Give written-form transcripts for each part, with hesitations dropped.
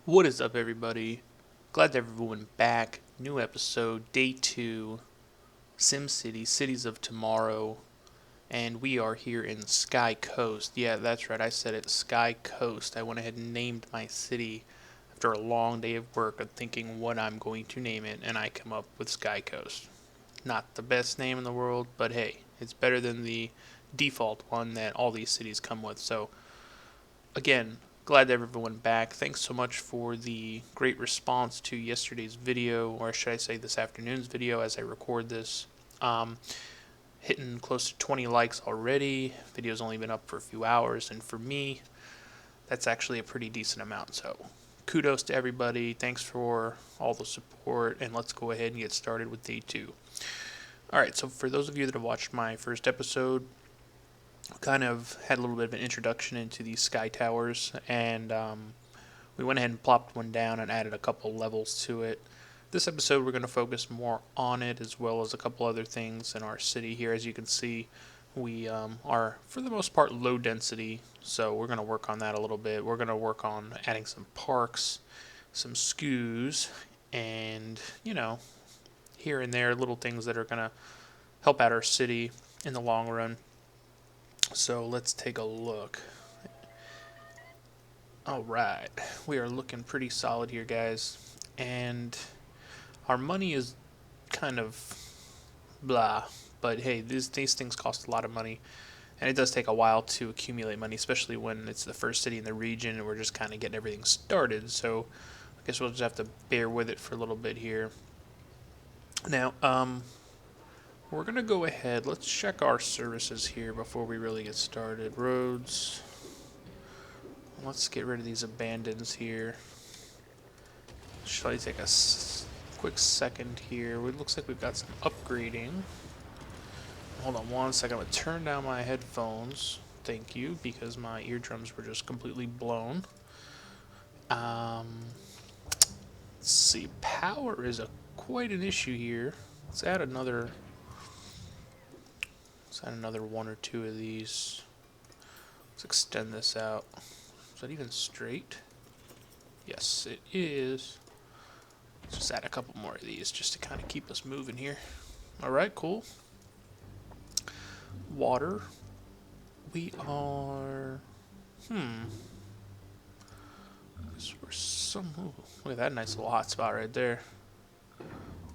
What is up, everybody? Glad to have everyone back. New episode, day 2, Simcity, Cities of Tomorrow. And we are here in Sky Coast. Yeah, that's right, I said it, Sky Coast. I went ahead and named my city after a long day of work of thinking what I'm going to name it, and I come up with Sky Coast. Not the best name in the world, but hey, it's better than the default one that all these cities come with. So, again, glad to have everyone back. Thanks so much for the great response to yesterday's video, or should I say this afternoon's video as I record this. Um, Hitting close to 20 likes already. Video's only been up for a few hours, and for me, that's actually a pretty decent amount. So kudos to everybody. Thanks for all the support, and let's go ahead and get started with day 2. Alright, so for those of you that have watched my first episode, kind of had a little bit of an introduction into these sky towers, and we went ahead and plopped one down and added a couple levels to it. This episode, we're going to focus more on it as well as a couple other things in our city here. As you can see, we are, for the most part, low density, so we're going to work on that a little bit. We're going to work on adding some parks, some schools, and, here and there, little things that are going to help out our city in the long run. So let's take a look. Alright, we are looking pretty solid here, guys. And our money is kind of blah, but hey, these things cost a lot of money. And it does take a while to accumulate money, especially when it's the first city in the region and we're just kind of getting everything started. So I guess we'll just have to bear with it for a little bit here. Now, we're going to go ahead. Let's check our services here before we really get started. Roads. Let's get rid of these abandons here. Shall I take a quick second here? It looks like we've got some upgrading. Hold on one second. I'm going to turn down my headphones. Thank you, because my eardrums were just completely blown. Let's see. Power is quite an issue here. Let's add another one or two of these. Let's extend this out. Is that even straight? Yes, it is. Let's just add a couple more of these just to kind of keep us moving here. Alright, cool. Water. We are... look at that nice little hot spot right there.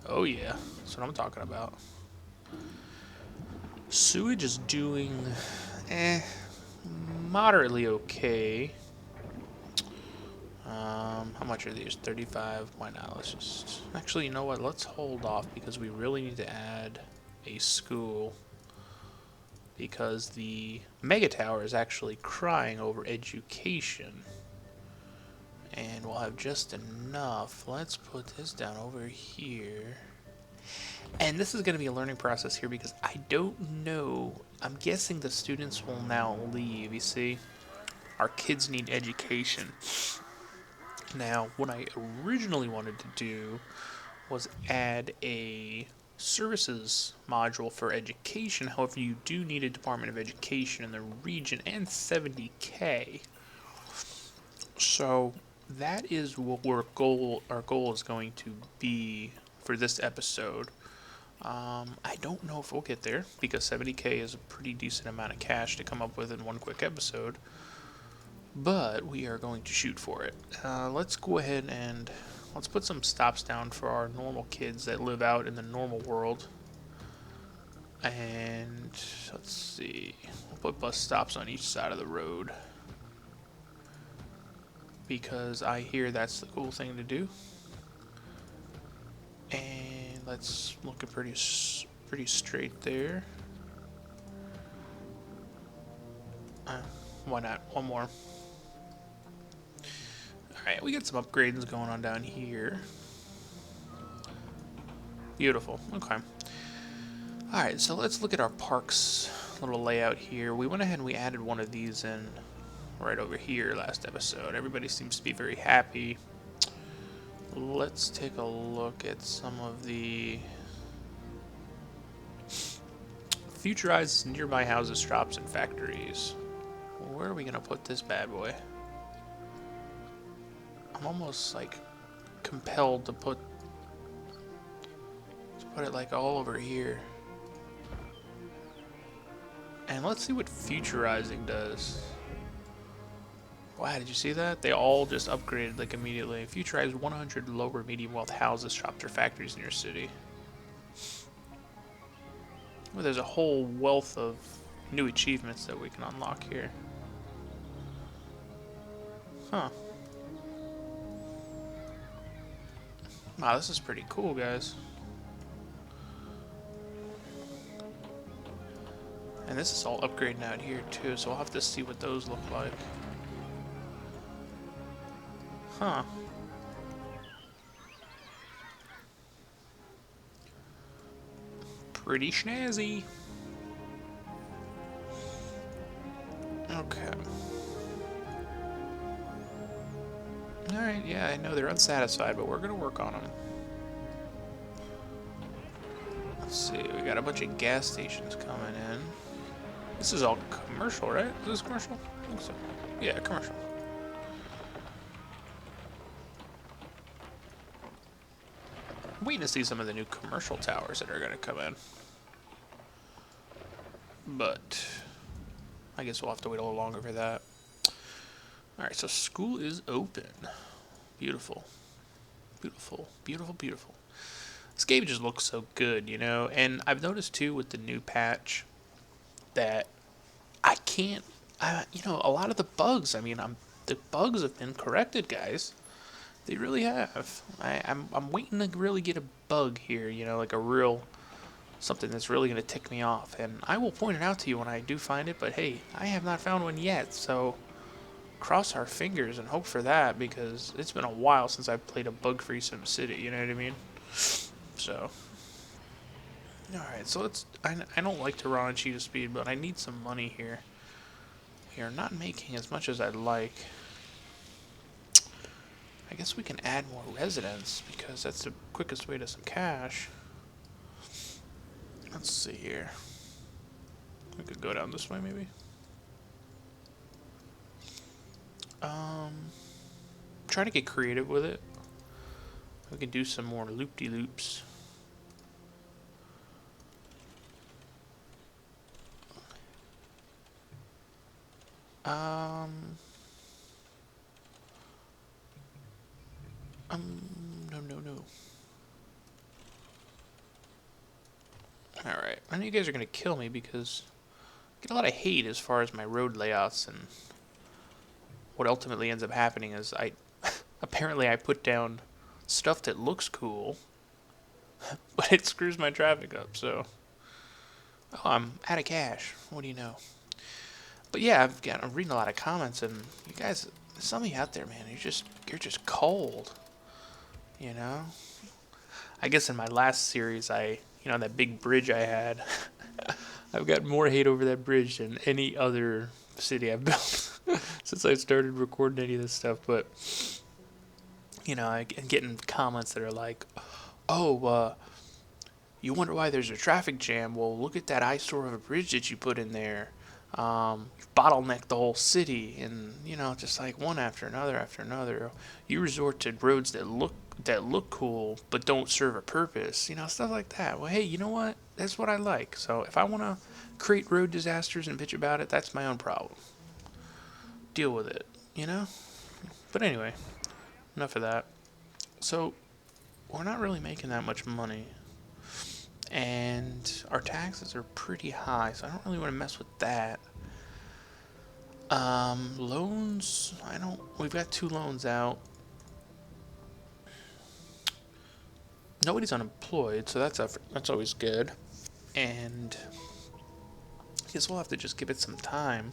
Oh yeah, that's what I'm talking about. Sewage is doing... moderately okay. How much are these? 35. Why not? Let's just... Actually, you know what? Let's hold off because we really need to add a school. Because the Mega Tower is actually crying over education. And we'll have just enough. Let's put this down over here. And this is going to be a learning process here because I don't know. I'm guessing the students will now leave, you see? Our kids need education. Now, what I originally wanted to do was add a services module for education. However, you do need a Department of Education in the region and 70K. So that is what our goal is going to be for this episode. I don't know if we'll get there because 70K is a pretty decent amount of cash to come up with in one quick episode. But we are going to shoot for it. Let's go ahead and let's put some stops down for our normal kids that live out in the normal world. And let's see. We'll put bus stops on each side of the road. Because I hear that's the cool thing to do. And let's look at pretty straight there. Why not? One more. Alright, we got some upgrades going on down here. Beautiful. Okay. Alright, so let's look at our parks little layout here. We went ahead and we added one of these in right over here last episode. Everybody seems to be very happy. Let's take a look at some of the futurized nearby houses, shops, and factories. Where are we going to put this bad boy? I'm almost like compelled to put it like all over here. And let's see what futurizing does. Wow, did you see that? They all just upgraded like immediately. Futurize 100 lower medium wealth houses, shops, or factories in your city. Well, there's a whole wealth of new achievements that we can unlock here. Huh. Wow, this is pretty cool, guys. And this is all upgrading out here too, so we'll have to see what those look like. Huh. Pretty snazzy. Okay. Alright, yeah, I know they're unsatisfied, but we're gonna work on them. Let's see, we got a bunch of gas stations coming in. This is all commercial, right? Is this commercial? I think so. Yeah, commercial. I'm waiting to see some of the new commercial towers that are gonna come in. But I guess we'll have to wait a little longer for that. Alright, so school is open. Beautiful. Beautiful. Beautiful, beautiful. This game just looks so good, you know? And I've noticed too with the new patch that I can't, you know, a lot of the bugs, I mean, the bugs have been corrected, guys. They really have. I'm waiting to really get a bug here, you know, like a real, something that's really going to tick me off. And I will point it out to you when I do find it, but hey, I have not found one yet, so cross our fingers and hope for that, because it's been a while since I've played a bug-free Simcity, you know what I mean? So, alright, so let's, I don't like to run on cheetah speed, but I need some money here. We are not making as much as I'd like. I guess we can add more residents, because that's the quickest way to some cash. Let's see here. We could go down this way, maybe. Try to get creative with it. We can do some more loop-de-loops. No. Alright, I know you guys are going to kill me because I get a lot of hate as far as my road layouts, and what ultimately ends up happening is apparently I put down stuff that looks cool, but it screws my traffic up, so. Oh, I'm out of cash. What do you know? But yeah, I'm reading a lot of comments, and you guys, some of you out there, man, you're just cold. You know? I guess in my last series, you know, that big bridge I had, I've got more hate over that bridge than any other city I've built since I started recording any of this stuff. But, you know, I'm getting comments that are like, oh, you wonder why there's a traffic jam? Well, look at that eyesore of a bridge that you put in there. You've bottlenecked the whole city, and you know, just like one after another after another. You resort to roads that look cool but don't serve a purpose. You know, stuff like that. Well, hey, you know what? That's what I like. So if I want to create road disasters and bitch about it, that's my own problem. Deal with it. You know. But anyway, enough of that. So we're not really making that much money, and our taxes are pretty high, so I don't really want to mess with that. Loans, we've got 2 loans out. Nobody's unemployed, so that's always good. And I guess we'll have to just give it some time.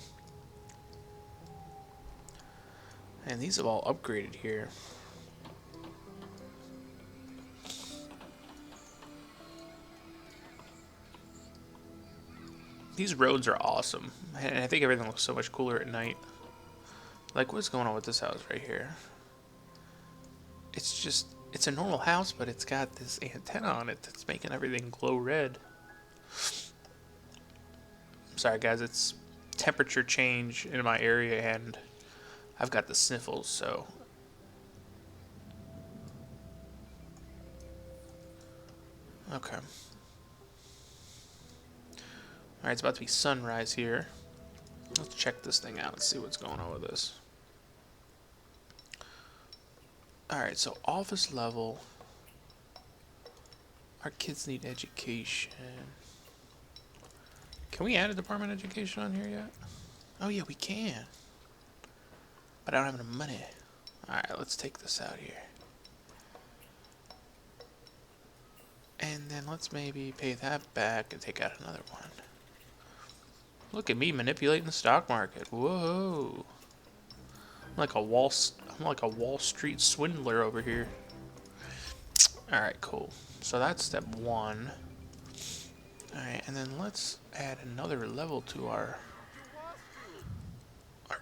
And these have all upgraded here. These roads are awesome, and I think everything looks so much cooler at night. Like, what's going on with this house right here? It's a normal house, but it's got this antenna on it that's making everything glow red. Sorry guys, it's temperature change in my area, and I've got the sniffles, so Okay. Alright, it's about to be sunrise here. Let's check this thing out and see what's going on with this. Alright, so office level. Our kids need education. Can we add a Department of Education on here yet? Oh yeah, we can. But I don't have enough money. Alright, let's take this out here. And then let's maybe pay that back and take out another one. Look at me manipulating the stock market. Whoa. I'm like a Wall Street swindler over here. Alright, cool. So that's step one. Alright, and then let's add another level to our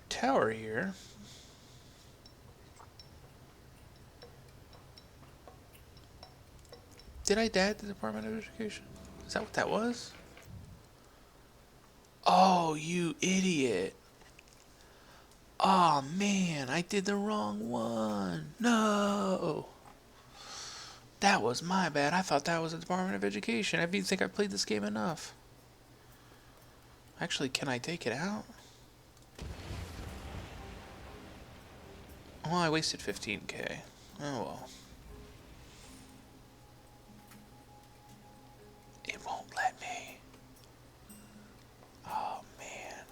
tower here. Did I add the Department of Education? Is that what that was? Oh, you idiot. Oh man, I did the wrong one. No. That was my bad. I thought that was the Department of Education. I didn't think I played this game enough. Actually, can I take it out? Oh, I wasted 15k. Oh well. It won't let me. Oh man.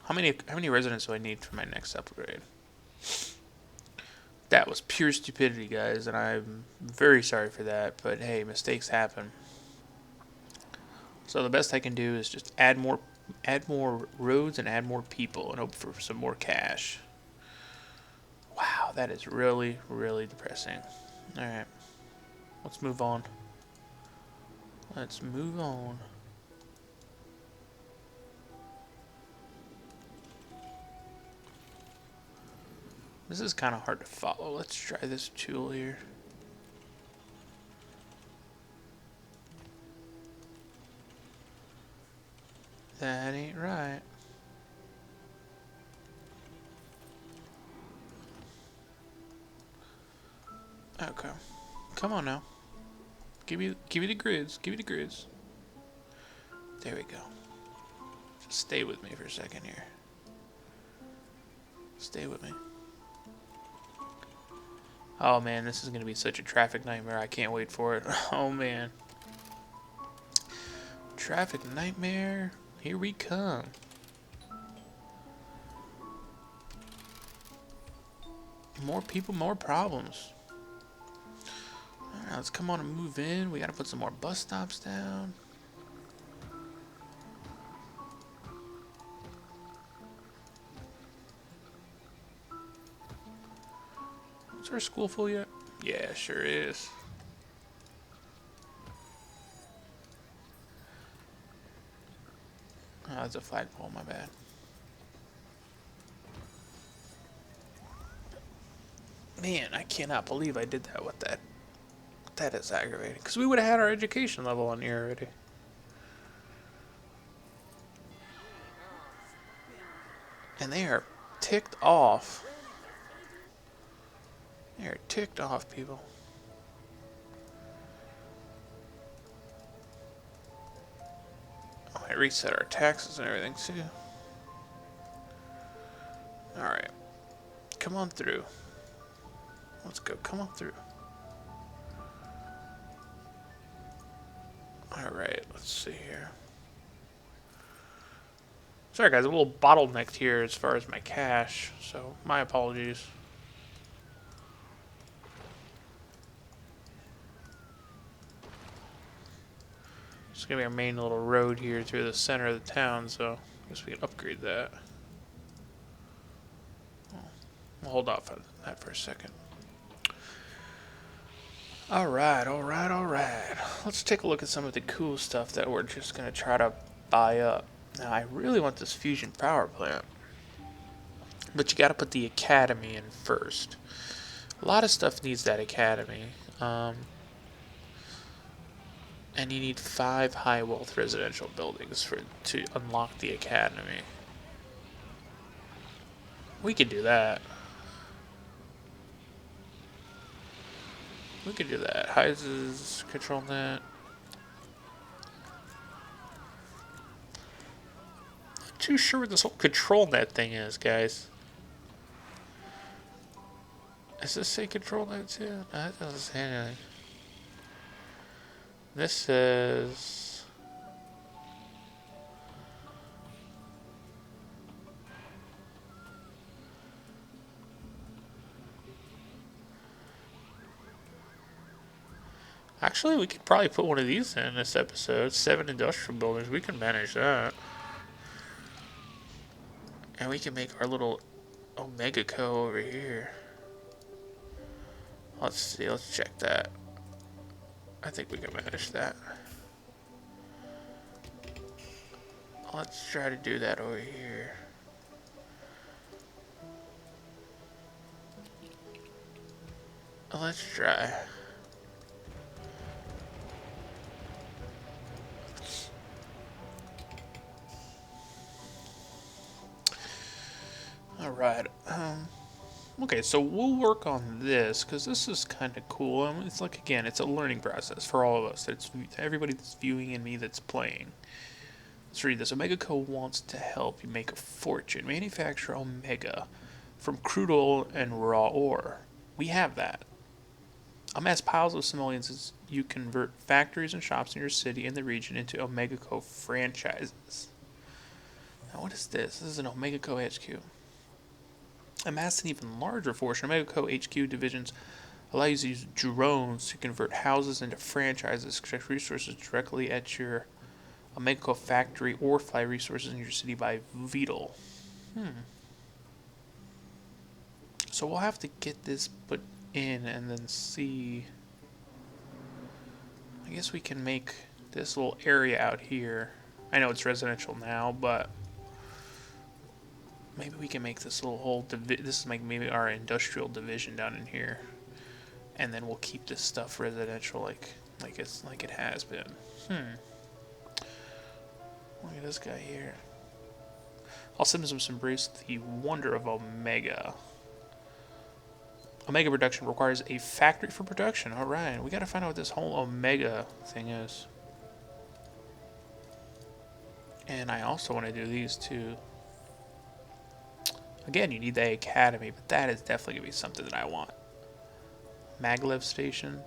How many residents do I need for my next upgrade? That was pure stupidity, guys, and I'm very sorry for that, but hey, mistakes happen. So the best I can do is just add more roads and add more people and hope for some more cash. Wow, that is really, really depressing. Alright. Let's move on. Let's move on. This is kind of hard to follow. Let's try this tool here. That ain't right. Okay. Come on now. Give me the grids. Give me the grids. There we go. Just stay with me for a second here. Stay with me. Oh man, this is gonna be such a traffic nightmare. I can't wait for it. Oh man. Traffic nightmare. Here we come. More people, more problems. Alright, let's come on and move in. We gotta put some more bus stops down. Is our school full yet? Yeah, sure is. Oh, that's a flagpole, my bad. Man, I cannot believe I did that with that. That is aggravating. Because we would have had our education level on here already. And they are ticked off. They are ticked off, people. Oh, I reset our taxes and everything, too. Alright. Come on through. Let's go. Come on through. Alright, let's see here. Sorry guys, I'm a little bottlenecked here as far as my cash, so my apologies. It's gonna be our main little road here through the center of the town, so I guess we can upgrade that. We'll hold off on that for a second. Alright. Let's take a look at some of the cool stuff that we're just gonna try to buy up. Now, I really want this fusion power plant. But you gotta put the academy in first. A lot of stuff needs that academy. And you need 5 high wealth residential buildings to unlock the academy. We could do that. We could do that. Heises, control net. too sure what this whole control net thing is, guys. Does this say control net too? No, it doesn't say anything. This says... Actually, we could probably put one of these in this episode. 7 industrial buildings. We can manage that. And we can make our little OmegaCO over here. Let's see. Let's check that. I think we can manage that. Let's try to do that over here. Let's try. Alright, okay, so we'll work on this, because this is kind of cool. It's like, again, it's a learning process for all of us. It's everybody that's viewing and me that's playing. Let's read this. OmegaCO wants to help you make a fortune. Manufacture Omega from crude oil and raw ore. We have that. Amass piles of simoleons as you convert factories and shops in your city and the region into OmegaCO franchises. Now, what is this? This is an OmegaCO HQ. Amass an even larger fortune. OmegaCO HQ divisions allow you to use drones to convert houses into franchises, extract resources directly at your OmegaCO factory, or fly resources in your city by VTOL. So we'll have to get this put in and then see. I guess we can make this little area out here. I know it's residential now, but maybe we can make this little whole this is like maybe our industrial division down in here, and then we'll keep this stuff residential like it has been. Look at this guy here. I'll send him some embrace the wonder of Omega. Omega production requires a factory for production. Alright, we gotta find out what this whole Omega thing is. And I also want to do these too. Again, you need the academy, but that is definitely gonna be something that I want. Maglev station.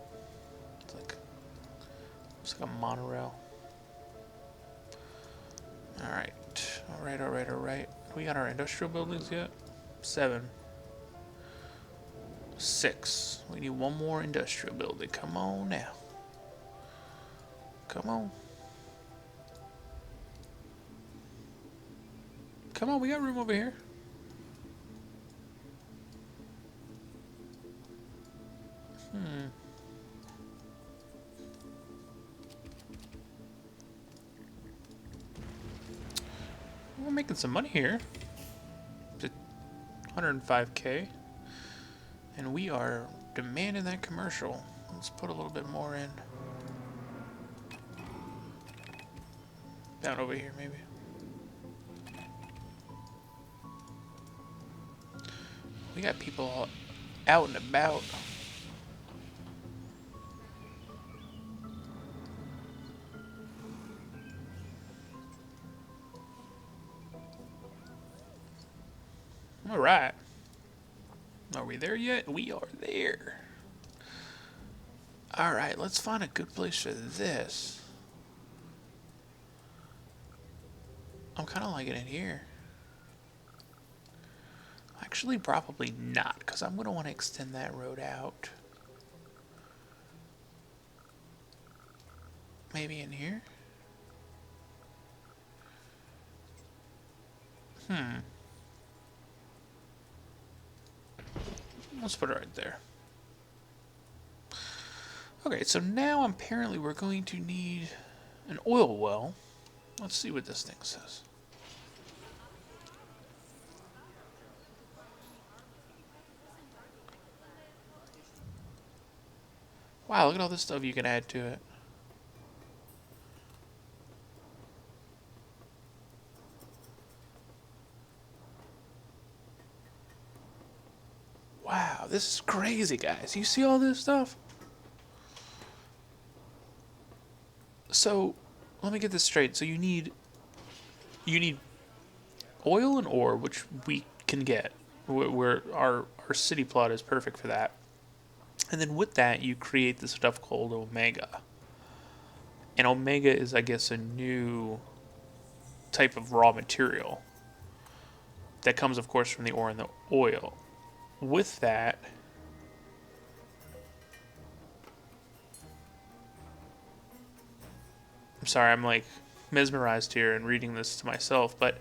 It's like a monorail. Alright. Alright. We got our industrial buildings yet? 7. 6. We need one more industrial building. Come on now. Come on. Come on, we got room over here. We're making some money here. 105K. And we are demanding that commercial. Let's put a little bit more in. Down over here, maybe. We got people all out and about. Alright. Are we there yet? We are there. Alright, let's find a good place for this. I'm kind of liking it here. Actually, probably not, because I'm going to want to extend that road out. Maybe in here? Let's put it right there. Okay, so now apparently we're going to need an oil well. Let's see what this thing says. Wow, look at all this stuff you can add to it. Wow, this is crazy, guys. You see all this stuff? So, let me get this straight. So you need oil and ore, which we can get. Where our city plot is perfect for that. And then with that, you create this stuff called Omega. And Omega is, I guess, a new type of raw material that comes, of course, from the ore and the oil. With that, I'm sorry, I'm like mesmerized here and reading this to myself, but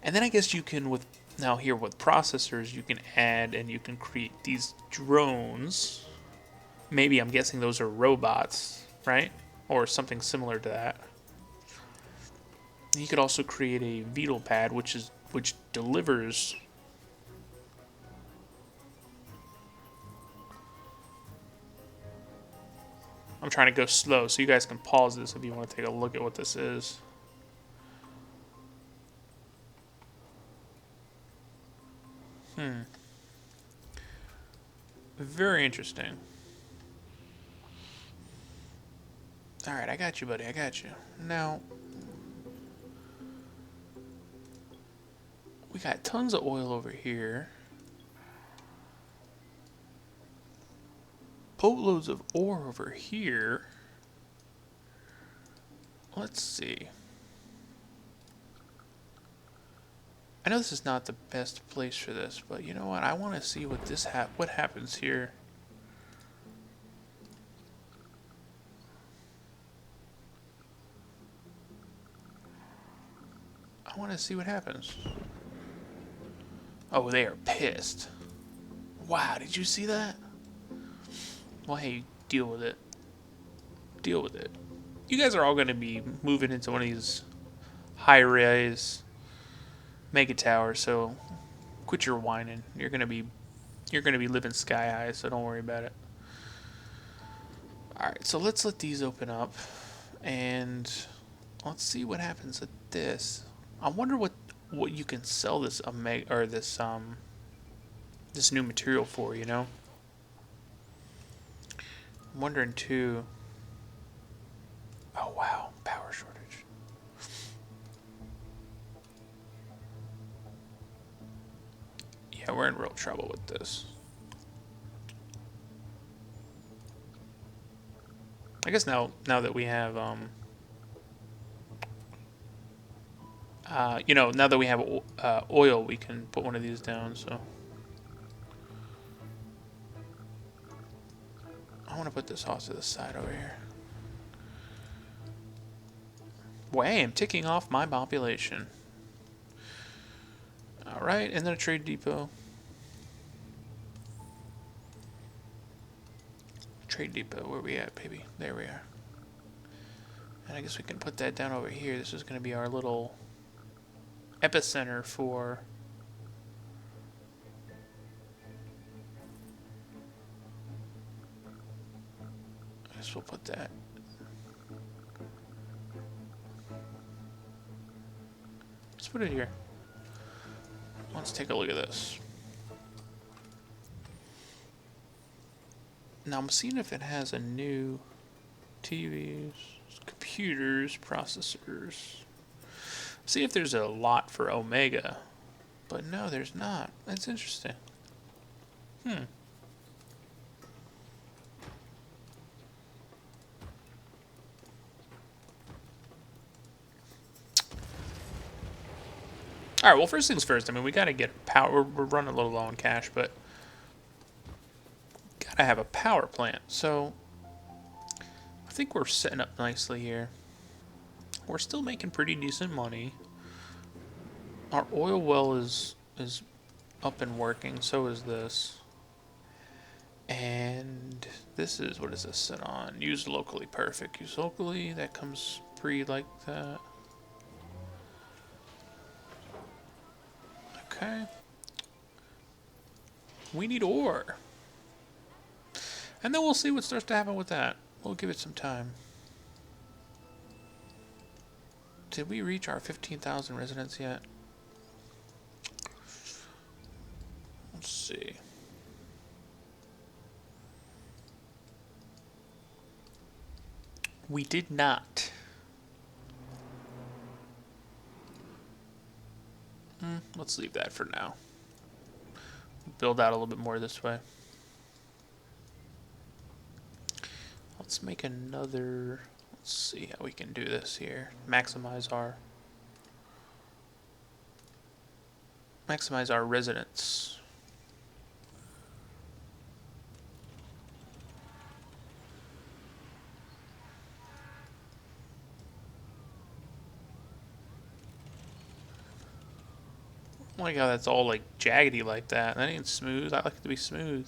and then I guess you can with now here with processors you can add and you can create these drones. Maybe I'm guessing those are robots, right? Or something similar to that. You could also create a Beetle pad which delivers. I'm trying to go slow so you guys can pause this if you want to take a look at what this is. Very interesting. Alright, I got you, buddy. I got you. Now, we got tons of oil over here. Boatloads of ore over here. Let's see. I know this is not the best place for this, but you know what? I want to see what what happens here. I want to see what happens. Oh, they are pissed. Wow, did you see that? Well, hey, deal with it. Deal with it. You guys are all going to be moving into one of these high-rise mega towers, so quit your whining. You're gonna be living sky high, so don't worry about it. All right, so let's let these open up, and let's see what happens with this. I wonder what you can sell this omega or this new material for. You know, I'm wondering too. Oh wow, power shortage. Yeah, we're in real trouble with this. I guess now that we have now that we have oil, we can put one of these down. So I want to put this off to the side over here. Boy, I am ticking off my population. All right, and then a trade depot. Trade depot, where we at, baby? There we are. And I guess we can put that down over here. This is going to be our little epicenter for I guess we'll put that. Let's put it here. Let's take a look at this. Now I'm seeing if it has a new TVs, computers, processors. See if there's a lot for Omega. But no, there's not. That's interesting. Alright, well, first things first. I mean, we gotta get power. We're running a little low on cash, but gotta have a power plant. So, I think we're setting up nicely here. We're still making pretty decent money. Our oil well is up and working. So is this. And this is, what is this set on? Use locally. Perfect. Use locally. That comes pre like that. Okay. We need ore. And then we'll see what starts to happen with that. We'll give it some time. Did we reach our 15,000 residents yet? Let's see. We did not. Let's leave that for now. Build out a little bit more this way. Let's make another... Let's see how we can do this here. Maximize our residents. Oh my god, that's all like jaggedy like that. That ain't smooth. I like it to be smooth.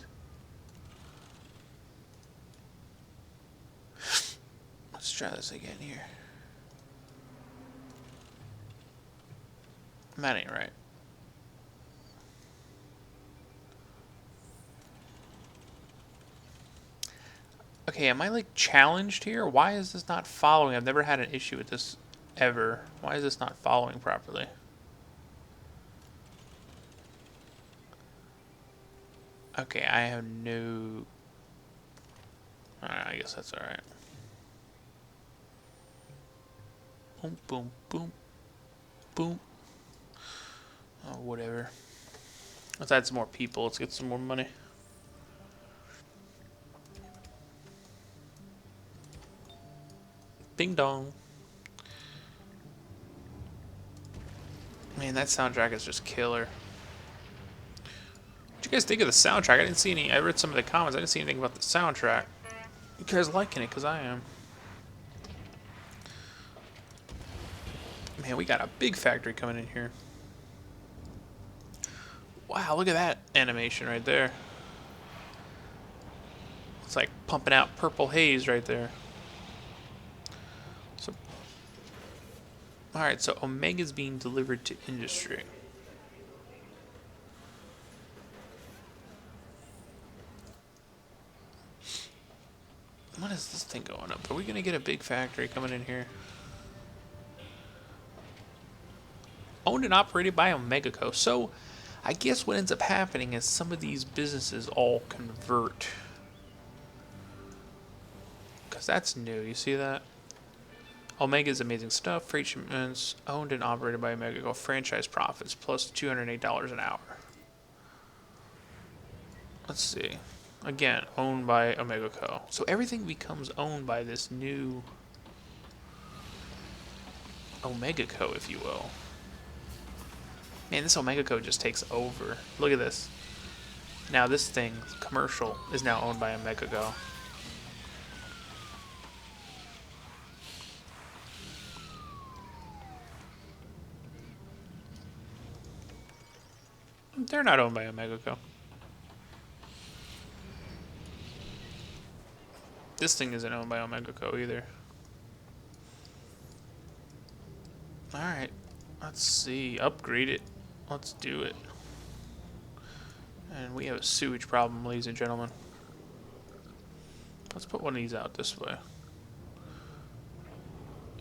Let's try this again here. That ain't right. Okay, am I like challenged here? Why is this not following? I've never had an issue with this ever. Why is this not following properly? Okay, I have no... Alright, I guess that's alright. Boom, boom, boom, boom. Oh, whatever. Let's add some more people. Let's get some more money. Ding dong. Man, that soundtrack is just killer. What you guys think of the soundtrack? I didn't see any. I read some of the comments. I didn't see anything about the soundtrack. You guys liking it? Because I am. Man, we got a big factory coming in here. Wow, look at that animation right there. It's like pumping out purple haze right there. So, alright, so Omega's being delivered to industry. What is this thing going up? Are we going to get a big factory coming in here? Owned and operated by OmegaCO. So, I guess what ends up happening is some of these businesses all convert. Because that's new. You see that? Omega's amazing stuff. Freight shipments owned and operated by OmegaCO. Franchise profits plus $208 an hour. Let's see. Again, owned by OmegaCO. So everything becomes owned by this new OmegaCO, if you will. Man, this OmegaCO just takes over. Look at this. Now this thing, commercial, is now owned by OmegaCO. They're not owned by OmegaCO. This thing isn't owned by OmegaCO either. Alright, let's see. Upgrade it. Let's do it. And we have a sewage problem, ladies and gentlemen. Let's put one of these out this way.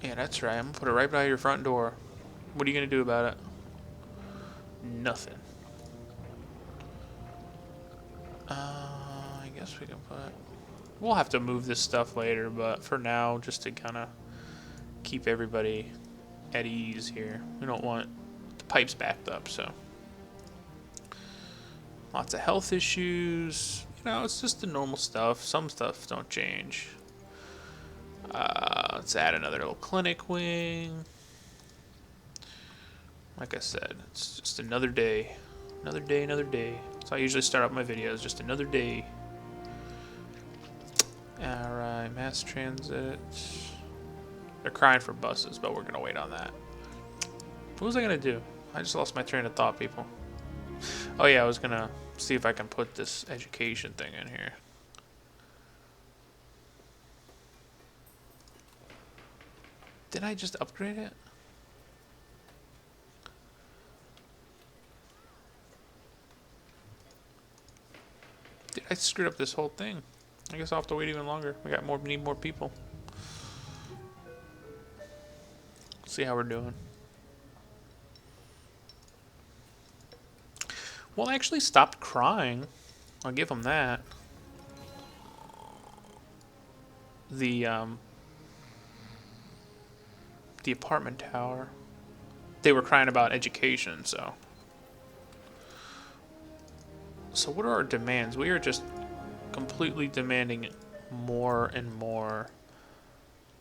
Yeah, that's right. I'm going to put it right by your front door. What are you going to do about it? Nothing. I guess we can put... We'll have to move this stuff later, but for now, just to kind of keep everybody at ease here. We don't want the pipes backed up, so. Lots of health issues. You know, it's just the normal stuff. Some stuff don't change. Let's add another little clinic wing. Like I said, it's just another day. Another day, another day. So I usually start out my videos, just another day. Alright, mass transit. They're crying for buses, but we're going to wait on that. What was I going to do? I just lost my train of thought, people. Oh yeah, I was going to see if I can put this education thing in here. Did I just upgrade it? Dude, I screwed up this whole thing. I guess I'll have to wait even longer. We need more people. See how we're doing. Well, I actually stopped crying. I'll give them that. The apartment tower. They were crying about education, so So what are our demands? We are just completely demanding more and more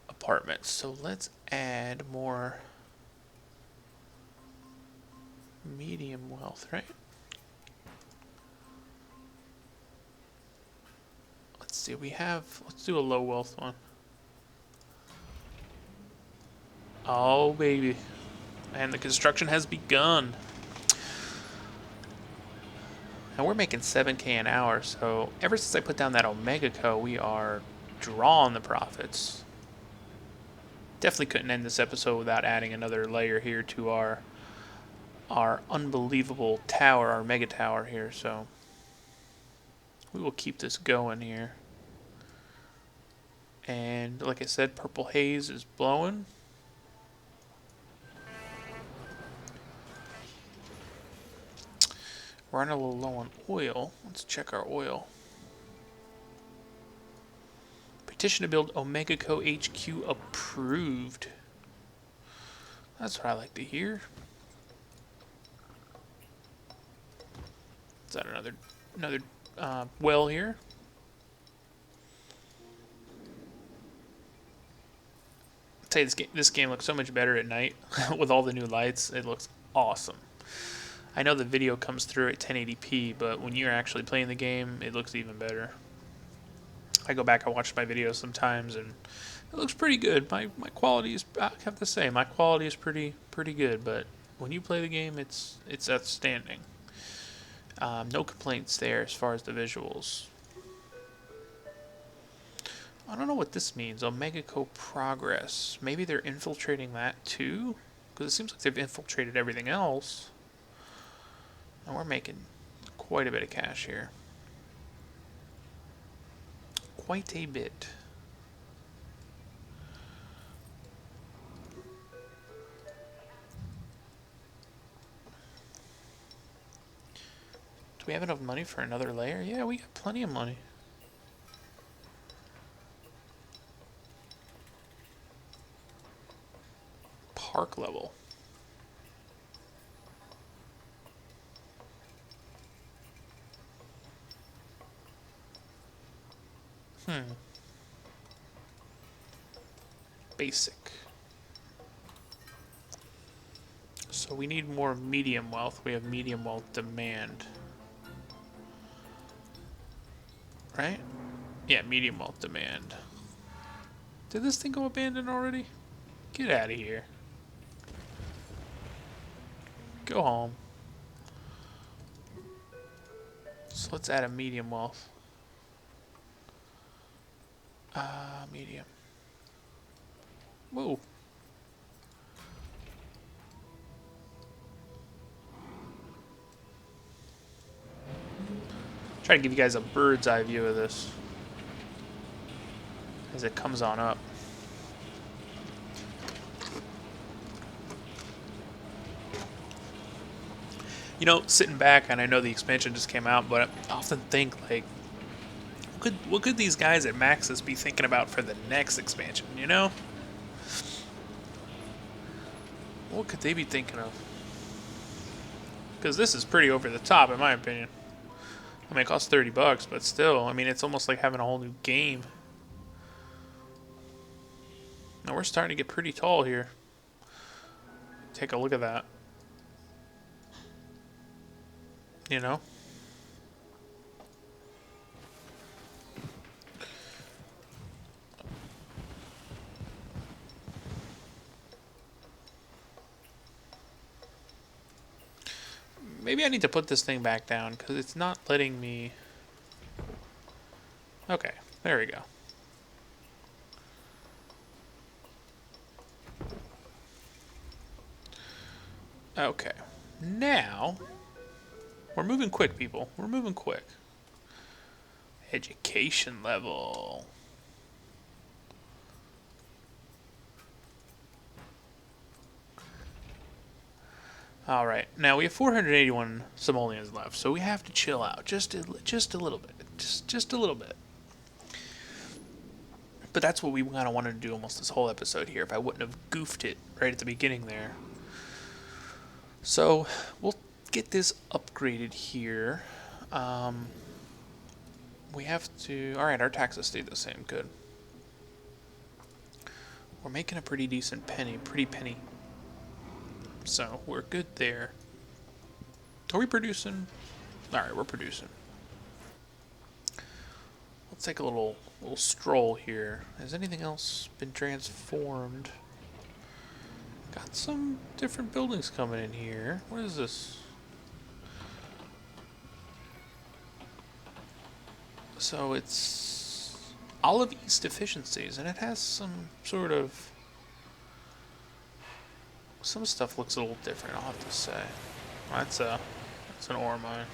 apartments. So let's add more medium wealth, right? Let's see, let's do a low wealth one. Oh, baby. And the construction has begun. And we're making 7K an hour, so ever since I put down that OmegaCO, we are drawing the profits. Definitely couldn't end this episode without adding another layer here to our unbelievable tower, our mega tower here, so we will keep this going here. And like I said, purple haze is blowing. We're running a little low on oil. Let's check our oil. Petition to build OmegaCO HQ approved. That's what I like to hear. Is that another well here? I'll tell you, this game looks so much better at night with all the new lights. It looks awesome. I know the video comes through at 1080p, but when you're actually playing the game, it looks even better. I go back and watch my videos sometimes, and it looks pretty good. My quality is, I have to say, my quality is pretty good. But when you play the game, it's outstanding. No complaints there as far as the visuals. I don't know what this means. OmegaCO progress. Maybe they're infiltrating that too, because it seems like they've infiltrated everything else. And we're making quite a bit of cash here. Quite a bit. Do we have enough money for another layer? Yeah, we got plenty of money. Park level. Basic. So we need more medium wealth. We have medium wealth demand. Right? Yeah, medium wealth demand. Did this thing go abandoned already? Get out of here. Go home. So let's add a medium wealth. Medium. Whoa. Try to give you guys a bird's eye view of this as it comes on up. You know, sitting back, and I know the expansion just came out, but I often think, like, what could these guys at Maxis be thinking about for the next expansion, you know? What could they be thinking of? Because this is pretty over the top, in my opinion. I mean, it costs $30, but still, I mean, it's almost like having a whole new game. Now we're starting to get pretty tall here. Take a look at that. You know? Maybe I need to put this thing back down because it's not letting me... Okay, there we go. Okay, now we're moving quick, people. We're moving quick. Education level. All right, now we have 481 simoleons left, so we have to chill out just a little bit, just a little bit. But that's what we kind of wanted to do almost this whole episode here. If I wouldn't have goofed it right at the beginning there. So we'll get this upgraded here. We have to... Alright, our taxes stayed the same. Good. We're making a pretty decent penny. Pretty penny. So, we're good there. Are we producing? Alright, we're producing. Let's take a little stroll here. Has anything else been transformed? Got some different buildings coming in here. What is this? So it's Olive East Efficiencies, and it has some sort of... Some stuff looks a little different, I'll have to say. That's an ore mine.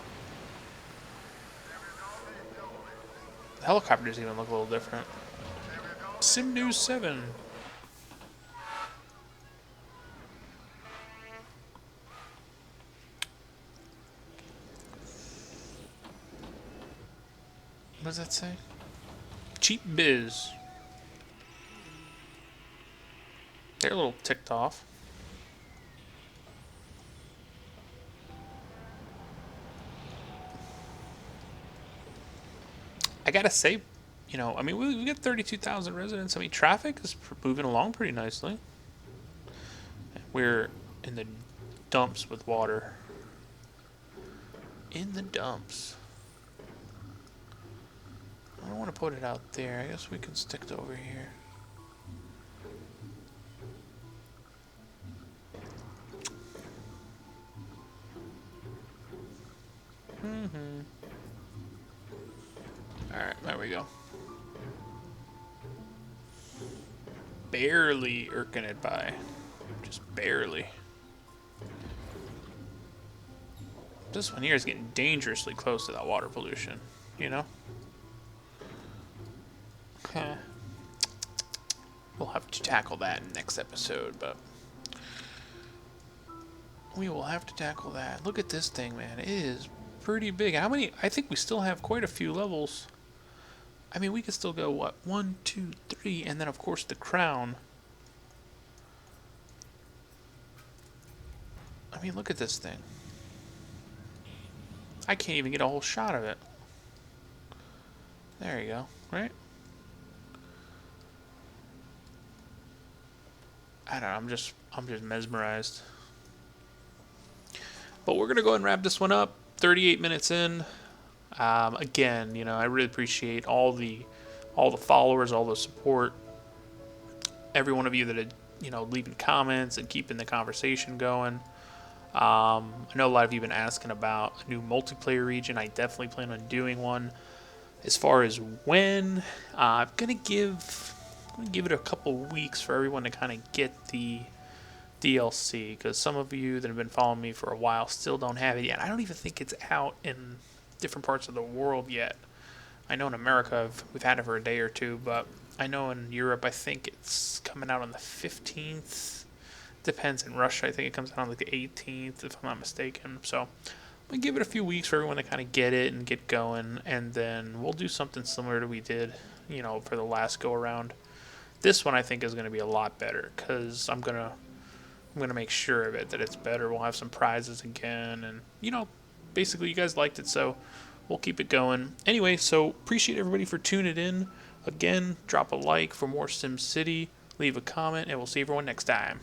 The helicopters even look a little different. Sim News 7. What does that say? Cheap Biz. They're a little ticked off. I gotta say, you know, I mean, we got 32,000 residents. I mean, traffic is moving along pretty nicely. We're in the dumps with water. In the dumps. I don't want to put it out there. I guess we can stick it over here. Alright, there we go. Barely irking it by. Just barely. This one here is getting dangerously close to that water pollution, you know? Okay. We'll have to tackle that in the next episode, but... We will have to tackle that. Look at this thing, man. It is pretty big. How many? I think we still have quite a few levels. I mean, we could still go, what? 1, 2, 3, and then, of course, the crown. I mean, look at this thing. I can't even get a whole shot of it. There you go, right? I don't know, I'm just mesmerized. But we're gonna go ahead and wrap this one up. 38 minutes in. Again, you know, I really appreciate all the followers, all the support, every one of you that are, you know, leaving comments and keeping the conversation going. I know a lot of you have been asking about a new multiplayer region. I definitely plan on doing one. As far as when, I'm gonna give it a couple weeks for everyone to kind of get the DLC, because some of you that have been following me for a while still don't have it yet. I don't even think it's out in different parts of the world yet. I know in America we've had it for a day or two, but I know in Europe I think it's coming out on the 15th. Depends. In Russia I think it comes out on like the 18th if I'm not mistaken. So I'm gonna give it a few weeks for everyone to kind of get it and get going, and then we'll do something similar to we did, you know, for the last go around. This one I think is going to be a lot better, because I'm gonna make sure of it that it's better. We'll have some prizes again, and you know, basically you guys liked it, so we'll keep it going. Anyway, so appreciate everybody for tuning in. Again, drop a like for more SimCity, leave a comment, and we'll see everyone next time.